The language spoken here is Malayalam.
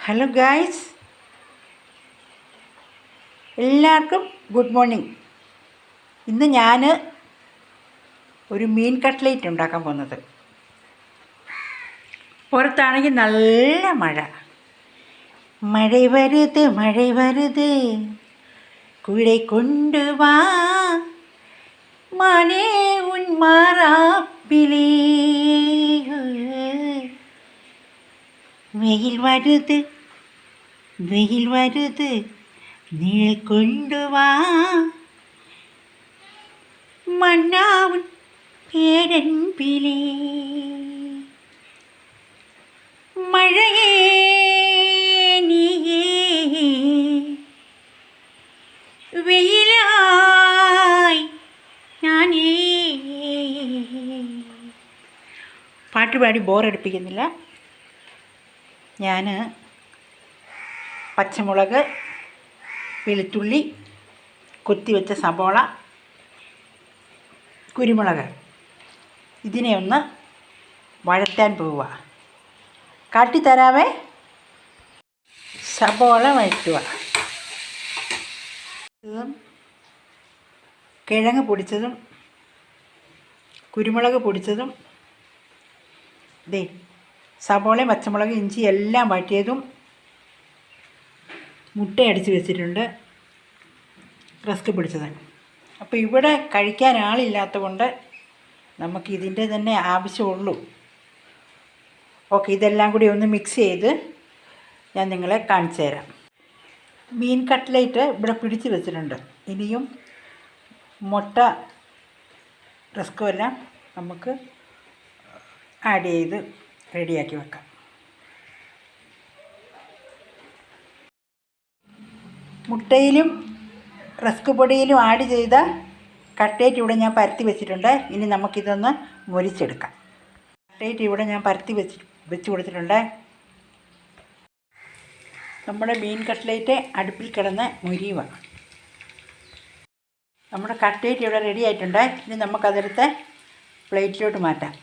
ഹലോ ഗായ്സ്, എല്ലാവർക്കും ഗുഡ് മോർണിംഗ്. ഇന്ന് ഞാൻ ഒരു മീൻ കട്ട്ലേറ്റ് ഉണ്ടാക്കാൻ പോകുന്നത്. പുറത്താണെങ്കിൽ നല്ല മഴ വരുത് കുഴை கொண்டு வா மானே உன் மாறாப்பிலே. வெயில் வருது நிழல் கொண்டு வா மன்னாவுன் பேரன்பிலே. மழையே நீயே വെയിലായി ഞാനേ. പാട്ടുപാടി ബോറടിപ്പിക്കുന്നില്ല. ഞാൻ പച്ചമുളക്, വെളുത്തുള്ളി, കൊത്തിവെച്ച സബോള, കുരുമുളക് ഇതിനെ ഒന്ന് വഴറ്റാൻ പോവുക. കാട്ടിത്തരാവേ. സബോള വഴറ്റുക. കിഴങ്ങ് പൊടിച്ചതും കുരുമുളക് പൊടിച്ചതും സബോളയും പച്ചമുളക് ഇഞ്ചി എല്ലാം വഴറ്റിയതും മുട്ട അടിച്ച് വെച്ചിട്ടുണ്ട്, റസ്ക് പിടിച്ചത്. അപ്പോൾ ഇവിടെ കഴിക്കാൻ ആളില്ലാത്ത കൊണ്ട് നമുക്ക് ഇതിൻ്റെ തന്നെ ആവശ്യമുള്ളൂ. ഓക്കെ, ഇതെല്ലാം കൂടി ഒന്ന് മിക്സ് ചെയ്ത് ഞാൻ നിങ്ങളെ കാണിച്ചു തരാം. മീൻ കട്ട്ലേറ്റ് ഇവിടെ പിടിച്ച് വെച്ചിട്ടുണ്ട്. ഇനിയും മുട്ട റസ്കും എല്ലാം നമുക്ക് ആഡ് ചെയ്ത് റെഡിയാക്കി വെക്കാം. മുട്ടയിലും റസ്ക് പൊടിയിലും ആഡ് ചെയ്ത കട്ട്ലേറ്റ് ഇവിടെ ഞാൻ പരത്തി വെച്ചിട്ടുണ്ട്. ഇനി നമുക്കിതൊന്ന് മൊരിച്ചെടുക്കാം. കട്ട്ലേറ്റ് ഇവിടെ ഞാൻ പരത്തി വെച്ച് കൊടുത്തിട്ടുണ്ട്. നമ്മുടെ മീൻ കട്ട്ലേറ്റ് അടുപ്പിൽ കിടന്ന് മുരിയുക. നമ്മുടെ കട്ട്ലേറ്റ് ഇവിടെ റെഡി ആയിട്ടുണ്ട്. ഇനി നമുക്കതെടുത്ത് പ്ലേറ്റിലോട്ട് മാറ്റാം.